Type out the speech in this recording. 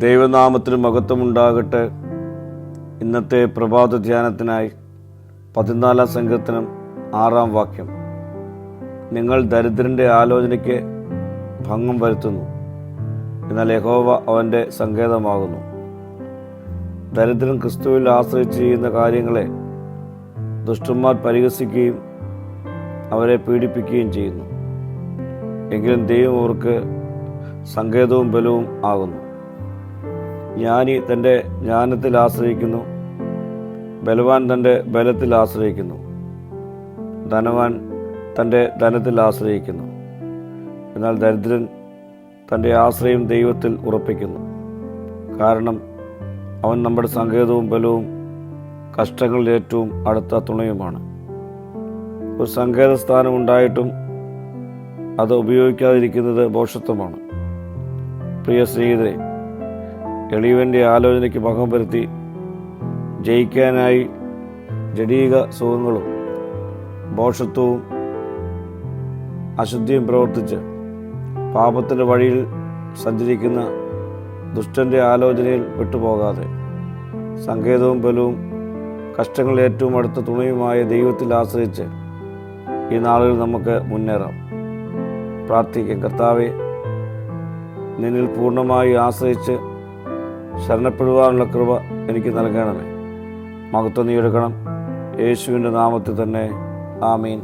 ദൈവനാമത്തിന് മഹത്വമുണ്ടാകട്ടെ. ഇന്നത്തെ പ്രഭാത ധ്യാനത്തിനായി 14 സങ്കീർത്തനം 6 വാക്യം. നിങ്ങൾ ദരിദ്രൻ്റെ ആലോചനയ്ക്ക് ഭംഗം വരുത്തുന്നു, എന്നാൽ യഹോവ അവൻ്റെ സങ്കേതമാകുന്നു. ദരിദ്രൻ ക്രിസ്തുവിൽ ആശ്രയിച്ച് ചെയ്യുന്ന കാര്യങ്ങളെ ദുഷ്ടന്മാർ പരിഹസിക്കുകയും അവരെ പീഡിപ്പിക്കുകയും ചെയ്യുന്നു. എങ്കിലും ദൈവം അവർക്ക് സങ്കേതവും ബലവും ആകുന്നു. ജ്ഞാനി തൻ്റെ ജ്ഞാനത്തിൽ ആശ്രയിക്കുന്നു, ബലവാൻ തൻ്റെ ബലത്തിൽ ആശ്രയിക്കുന്നു, ധനവാൻ തൻ്റെ ധനത്തിൽ ആശ്രയിക്കുന്നു. എന്നാൽ ദരിദ്രൻ തൻ്റെ ആശ്രയം ദൈവത്തിൽ ഉറപ്പിക്കുന്നു. കാരണം അവൻ നമ്മുടെ സങ്കേതവും ബലവും കഷ്ടങ്ങളിൽ ഏറ്റവും അടുത്ത തുണയുമാണ്. ഒരു സങ്കേത സ്ഥാനം ഉണ്ടായിട്ടും അത് ഉപയോഗിക്കാതിരിക്കുന്നത് ഭോഷത്വമാണ്. പ്രിയ സ്നേഹിതരെ, എളിയവൻ്റെ ആലോചനയ്ക്ക് ഭംഗം വരുത്തി ജയിക്കാനായി ജഡീക സുഖങ്ങളും ഭോഷത്വവും അശുദ്ധിയും പ്രവർത്തിച്ച് പാപത്തിൻ്റെ വഴിയിൽ സഞ്ചരിക്കുന്ന ദുഷ്ടൻ്റെ ആലോചനയിൽ വിട്ടുപോകാതെ സങ്കേതവും ബലവും കഷ്ടങ്ങളിൽ ഏറ്റവും അടുത്ത തുണയുമായ ദൈവത്തിൽ ആശ്രയിച്ച് ഈ നാളുകളിൽ നമുക്ക് മുന്നേറാം. പ്രാർത്ഥിക്കാം. കർത്താവേ, നിന്നിൽ പൂർണ്ണമായി ആശ്രയിച്ച് ശരണപ്പെടുവാനുള്ള കൃപ എനിക്ക് നൽകണമേ. മഹത്വം നീ എടുക്കണം. യേശുവിൻ്റെ നാമത്തിൽ തന്നെ. ആമീൻ.